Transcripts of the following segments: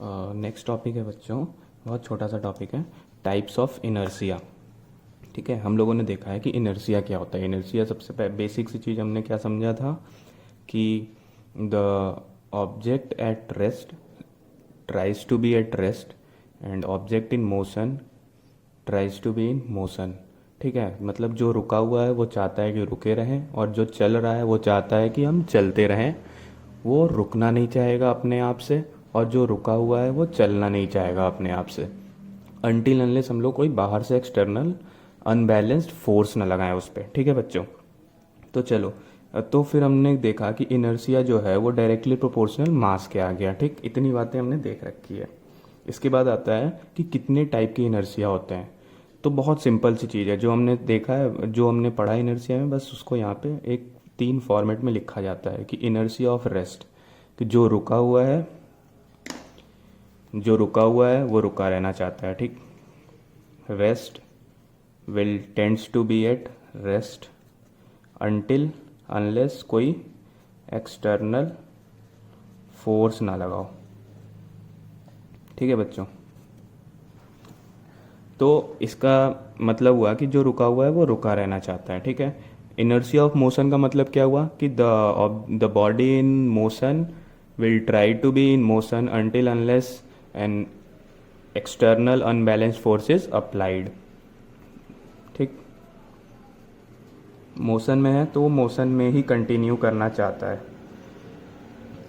Next topic है बच्चों, बहुत छोटा सा टॉपिक है, टाइप्स ऑफ इनर्सिया। ठीक है, हम लोगों ने देखा है कि इनर्सिया क्या होता है। इनर्सिया सबसे बेसिक सी चीज़ हमने क्या समझा था कि the object at rest tries to be at rest and object in motion tries to be in motion. ठीक है, मतलब जो रुका हुआ है वो चाहता है कि रुके रहें, और जो चल रहा है वो चाहता है कि हम चलते रहें। वो रुकना नहीं चाहेगा अपने आप से, और जो रुका हुआ है वो चलना नहीं चाहेगा अपने आप से, अनटिल अनलेस हम लोग कोई बाहर से एक्सटर्नल अनबैलेंस्ड फोर्स ना लगाएं उस पर। ठीक है बच्चों, तो चलो, तो फिर हमने देखा कि इनर्सिया जो है वो डायरेक्टली प्रोपोर्शनल मास के आ गया। ठीक, इतनी बातें हमने देख रखी है। इसके बाद आता है कि कितने टाइप के इनर्सिया होते हैं। तो बहुत सिंपल सी चीज़ है, जो हमने देखा है, जो हमने पढ़ा इनर्सिया में, बस उसको यहाँ पे एक 3 फॉर्मेट में लिखा जाता है कि इनर्सिया ऑफ रेस्ट, कि जो रुका हुआ है वो रुका रहना चाहता है। ठीक, rest will tends to be at rest until unless कोई एक्सटर्नल फोर्स ना लगाओ। ठीक है बच्चों, तो इसका मतलब हुआ कि जो रुका हुआ है वो रुका रहना चाहता है। ठीक है, इनर्शिया ऑफ मोशन का मतलब क्या हुआ कि the body in motion will try to be in motion until unless an external unbalanced force is applied. ठीक, मोशन में है तो वो मोशन में ही कंटिन्यू करना चाहता है।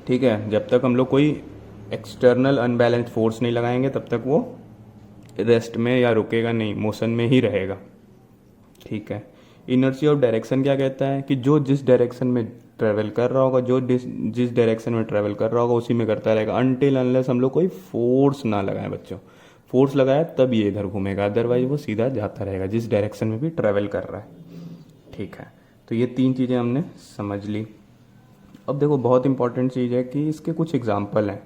ठीक है, जब तक हम लोग कोई एक्सटर्नल अनबैलेंस्ड फोर्स नहीं लगाएंगे तब तक वो रेस्ट में या रुकेगा नहीं, मोशन में ही रहेगा। ठीक है, इनर्शिया ऑफ डायरेक्शन क्या कहता है कि जो जिस डायरेक्शन में ट्रेवल कर रहा होगा, जो जिस डायरेक्शन में ट्रेवल कर रहा होगा उसी में करता रहेगा, अनटिल अनलेस हम लोग कोई फोर्स ना लगाएं। बच्चों, फोर्स लगाया तब ये इधर घूमेगा, अदरवाइज वो सीधा जाता रहेगा जिस डायरेक्शन में भी ट्रेवल कर रहा है। ठीक है, तो ये 3 चीज़ें हमने समझ ली। अब देखो, बहुत इंपॉर्टेंट चीज़ है कि इसके कुछ एग्जाम्पल हैं।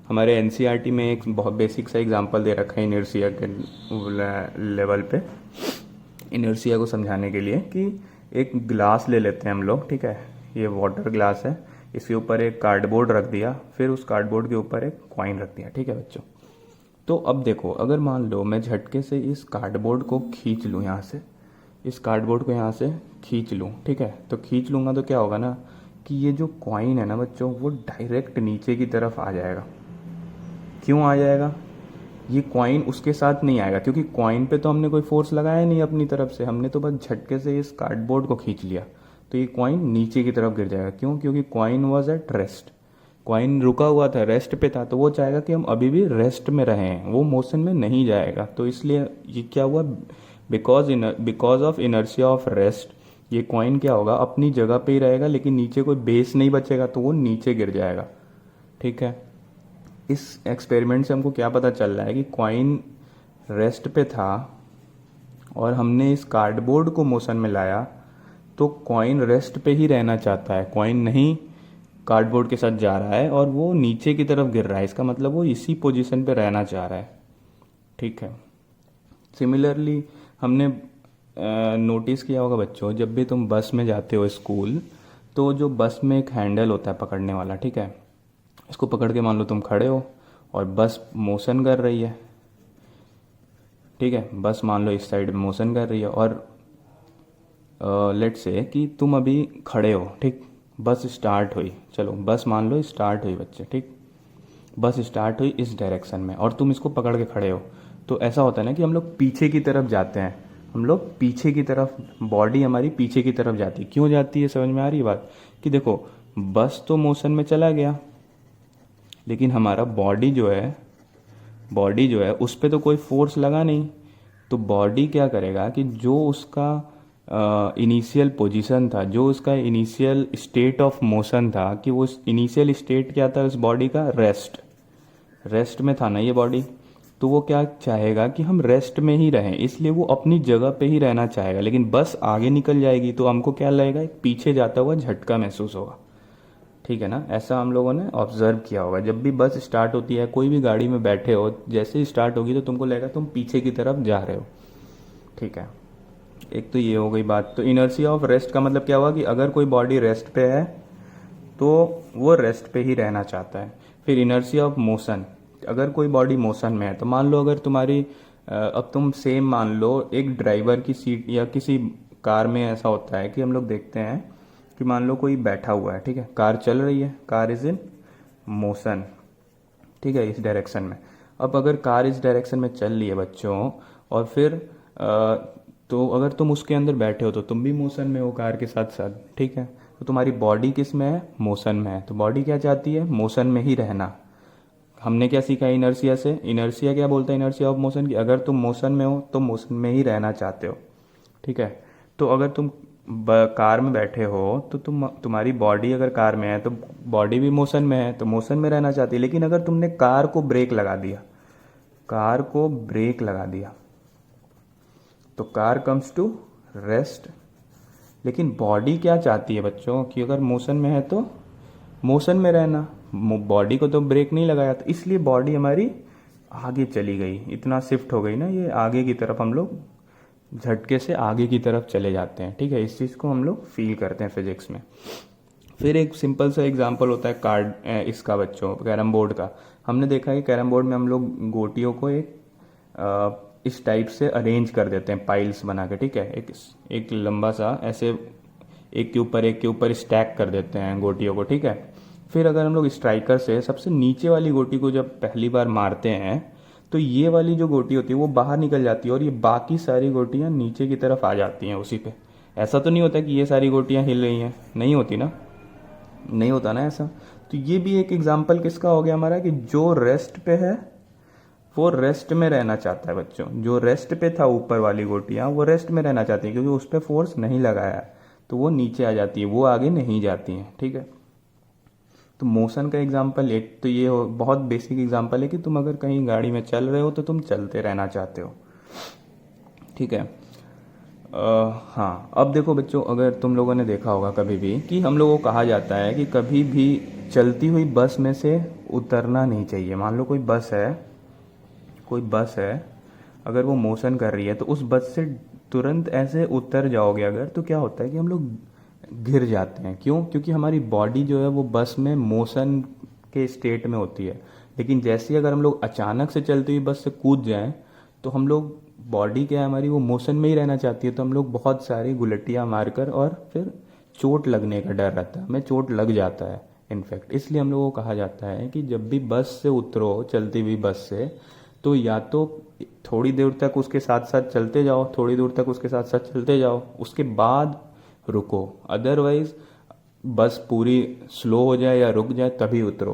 हमारे एनसीईआरटी में एक बहुत बेसिक सा एग्जाम्पल दे रखा है इनर्सिया के लेवल पे, इनर्सिया को समझाने के लिए, कि एक ग्लास ले लेते हैं हम लोग। ठीक है, ये वाटर ग्लास है, इसके ऊपर एक कार्डबोर्ड रख दिया, फिर उस कार्डबोर्ड के ऊपर एक कॉइन रख दिया। ठीक है बच्चों, तो अब देखो, अगर मान लो मैं झटके से इस कार्डबोर्ड को खींच लूँ यहाँ से, इस कार्डबोर्ड को यहाँ से खींच लूँ। ठीक है, तो खींच लूँगा तो क्या होगा ना कि ये जो कॉइन है ना बच्चों, वो डायरेक्ट नीचे की तरफ आ जाएगा। क्यों आ जाएगा? ये कॉइन उसके साथ नहीं आएगा, क्योंकि कॉइन पे तो हमने कोई फोर्स लगाया नहीं अपनी तरफ से, हमने तो बस झटके से इस कार्डबोर्ड को खींच लिया, तो ये कॉइन नीचे की तरफ गिर जाएगा। क्यों? क्योंकि coin was at rest, coin रुका हुआ था, रेस्ट पे था, तो वो चाहेगा कि हम अभी भी रेस्ट में रहें, वो मोशन में नहीं जाएगा। तो इसलिए ये क्या हुआ, because of inertia of rest, ये कॉइन क्या होगा, अपनी जगह पे ही रहेगा, लेकिन नीचे कोई बेस नहीं बचेगा, तो वो नीचे गिर जाएगा। ठीक है, इस एक्सपेरिमेंट से हमको क्या पता चल रहा है कि कॉइन रेस्ट पे था और हमने इस कार्डबोर्ड को मोशन में लाया, तो कॉइन रेस्ट पे ही रहना चाहता है, कॉइन नहीं कार्डबोर्ड के साथ जा रहा है और वो नीचे की तरफ गिर रहा है। इसका मतलब वो इसी पोजीशन पे रहना चाह रहा है। ठीक है, सिमिलरली हमने नोटिस किया होगा बच्चों, जब भी तुम बस में जाते हो स्कूल, तो जो बस में एक हैंडल होता है पकड़ने वाला, ठीक है, इसको पकड़ के मान लो तुम खड़े हो और बस मोशन कर रही है। ठीक है, बस मान लो इस साइड में मोशन कर रही है, और लेट्स से कि तुम अभी खड़े हो। ठीक, बस स्टार्ट हुई, चलो बस मान लो स्टार्ट हुई बच्चे। ठीक, बस स्टार्ट हुई इस डायरेक्शन में और तुम इसको पकड़ के खड़े हो, तो ऐसा होता है ना कि हम लोग पीछे की तरफ जाते हैं, हम लोग पीछे की तरफ, बॉडी हमारी पीछे की तरफ जाती है। क्यों जाती है? समझ में आ रही है बात? कि देखो, बस तो मोशन में चला गया, लेकिन हमारा बॉडी जो है उस पर तो कोई फोर्स लगा नहीं, तो बॉडी क्या करेगा कि जो उसका इनिशियल पोजीशन था, जो उसका इनिशियल स्टेट ऑफ मोशन था, कि वो इनिशियल स्टेट क्या था उस बॉडी का, रेस्ट में था ना ये बॉडी, तो वो क्या चाहेगा कि हम रेस्ट में ही रहें, इसलिए वो अपनी जगह पे ही रहना चाहेगा। लेकिन बस आगे निकल जाएगी तो हमको क्या लगेगा, एक पीछे जाता हुआ झटका महसूस होगा। ठीक है ना, ऐसा हम लोगों ने ऑब्जर्व किया होगा। जब भी बस स्टार्ट होती है, कोई भी गाड़ी में बैठे हो, जैसे ही स्टार्ट होगी तो तुमको लगेगा तुम पीछे की तरफ जा रहे हो। ठीक है, एक तो ये हो गई बात। तो इनर्शिया ऑफ रेस्ट का मतलब क्या हुआ कि अगर कोई बॉडी रेस्ट पे है तो वो रेस्ट पे ही रहना चाहता है। फिर इनर्शिया ऑफ मोशन, अगर कोई बॉडी मोशन में है तो मान लो अगर तुम्हारी अब तुम सेम मान लो एक ड्राइवर की सीट या किसी कार में ऐसा होता है कि हम लोग देखते हैं कि मान लो कोई बैठा हुआ है, ठीक है, कार चल रही है, कार इज इन मोशन, ठीक है, इस डायरेक्शन में। अब अगर कार इस डायरेक्शन में चल रही है बच्चों, और फिर तो अगर तुम उसके अंदर बैठे हो तो तुम भी मोशन में हो कार के साथ साथ, ठीक है। तो तुम्हारी बॉडी किस में है? मोशन में है। तो बॉडी क्या चाहती है? मोशन में ही रहना। हमने क्या सीखा इनर्शिया से? इनर्शिया क्या बोलता है? इनर्शिया ऑफ मोशन की अगर तुम मोशन में हो तो मोशन में ही रहना चाहते हो, ठीक है। तो अगर तुम कार में बैठे हो तो तुम्हारी बॉडी अगर कार में है तो बॉडी भी मोशन में है, तो मोशन में रहना चाहती है। लेकिन अगर तुमने कार को ब्रेक लगा दिया, कार को ब्रेक लगा दिया, तो कार कम्स टू रेस्ट। लेकिन बॉडी क्या चाहती है बच्चों कि अगर मोशन में है तो मोशन में रहना, बॉडी को तो ब्रेक नहीं लगाया, तो इसलिए बॉडी हमारी आगे चली गई, इतना शिफ्ट हो गई ना ये आगे की तरफ, हम लोग झटके से आगे की तरफ चले जाते हैं, ठीक है। इस चीज़ को हम लोग फील करते हैं फिजिक्स में। फिर एक सिंपल सा एग्जांपल होता है कार्ड इसका बच्चों, कैरम बोर्ड का। हमने देखा है कि कैरम बोर्ड में हम लोग गोटियों को इस टाइप से अरेंज कर देते हैं पाइल्स बना के, ठीक है। एक लंबा सा ऐसे एक के ऊपर स्टैक कर देते हैं गोटियों को, ठीक है। फिर अगर हम लोग स्ट्राइकर से सबसे नीचे वाली गोटी को जब पहली बार मारते हैं तो ये वाली जो गोटी होती है वो बाहर निकल जाती है और ये बाकी सारी गोटियां नीचे की तरफ आ जाती हैं उसी पे। ऐसा तो नहीं होता कि ये सारी गोटियां हिल रही हैं, नहीं होती ना, नहीं होता ना ऐसा। तो ये भी एक एग्जाम्पल किसका हो गया हमारा कि जो रेस्ट पे है वो रेस्ट में रहना चाहता है बच्चों। जो रेस्ट पे था ऊपर वाली गोटियां वो रेस्ट में रहना चाहती है क्योंकि उस पर फोर्स नहीं लगाया है, तो वो नीचे आ जाती है, वो आगे नहीं जाती हैं, ठीक है। तो मोशन का एग्जाम्पल एक तो ये बहुत बेसिक एग्जाम्पल है कि तुम अगर कहीं गाड़ी में चल रहे हो तो तुम चलते रहना चाहते हो, ठीक है। हाँ, अब देखो बच्चों, अगर तुम लोगों ने देखा होगा कभी भी कि हम लोगों को कहा जाता है कि कभी भी चलती हुई बस में से उतरना नहीं चाहिए। मान लो कोई बस है, अगर वो मोशन कर रही है तो उस बस से तुरंत ऐसे उतर जाओगे अगर, तो क्या होता है कि हम लोग गिर जाते हैं। क्यों? क्योंकि हमारी बॉडी जो है वो बस में मोशन के स्टेट में होती है। लेकिन जैसे ही अगर हम लोग अचानक से चलती हुई बस से कूद जाएं तो हम लोग, बॉडी क्या है हमारी, वो मोशन में ही रहना चाहती है, तो हम लोग बहुत सारी गुलटियां मारकर और फिर चोट लगने का डर रहता है, हमें चोट लग जाता है इनफैक्ट। इसलिए हम लोगों को कहा जाता है कि जब भी बस से उतरो, चलती हुई बस से, तो या तो थोड़ी देर तक उसके साथ साथ चलते जाओ, थोड़ी दूर तक उसके साथ साथ चलते जाओ, उसके बाद रुको। अदरवाइज बस पूरी स्लो हो जाए या रुक जाए तभी उतरो,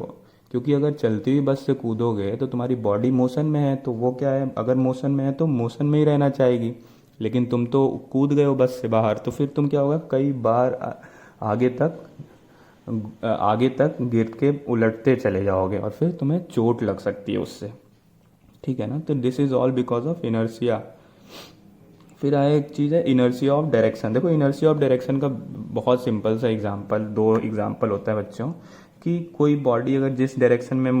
क्योंकि अगर चलती हुई बस से कूदोगे तो तुम्हारी बॉडी मोशन में है, तो वो क्या है, अगर मोशन में है तो मोशन में ही रहना चाहेगी। लेकिन तुम तो कूद गए हो बस से बाहर, तो फिर तुम क्या होगा, कई बार आगे तक गिर के उलटते चले जाओगे और फिर तुम्हें चोट लग सकती है उससे, ठीक है ना। तो this is all because of inertia. फिर आया एक चीज़ है इनर्शिया ऑफ डायरेक्शन। देखो इनर्शिया ऑफ डायरेक्शन का बहुत सिंपल सा एग्जांपल, दो एग्जांपल होता है बच्चों, कि कोई बॉडी अगर जिस डायरेक्शन में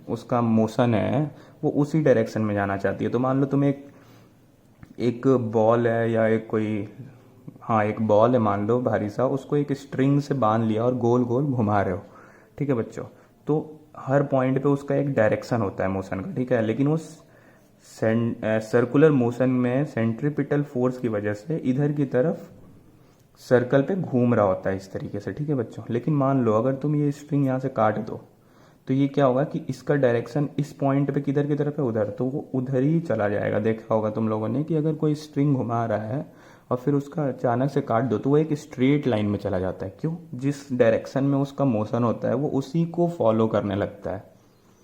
उसका मोशन है वो उसी डायरेक्शन में जाना चाहती है। तो मान लो तुम एक बॉल है या एक बॉल है मान लो भारी सा, उसको एक स्ट्रिंग से बांध लिया और गोल गोल घुमा रहे हो, ठीक है बच्चों। तो हर पॉइंट पे उसका एक डायरेक्शन होता है मोशन का, ठीक है। लेकिन उस सर्कुलर मोशन में सेंट्रीपिटल फोर्स की वजह से इधर की तरफ सर्कल पे घूम रहा होता है इस तरीके से, ठीक है बच्चों। लेकिन मान लो अगर तुम ये स्ट्रिंग यहाँ से काट दो तो ये क्या होगा कि इसका डायरेक्शन इस पॉइंट पे किधर की तरफ है, उधर, तो वो उधर ही चला जाएगा। देखा होगा तुम लोगों ने कि अगर कोई स्ट्रिंग घुमा रहा है और फिर उसका अचानक से काट दो तो वो एक स्ट्रेट लाइन में चला जाता है। क्यों? जिस डायरेक्शन में उसका मोशन होता है वो उसी को फॉलो करने लगता है,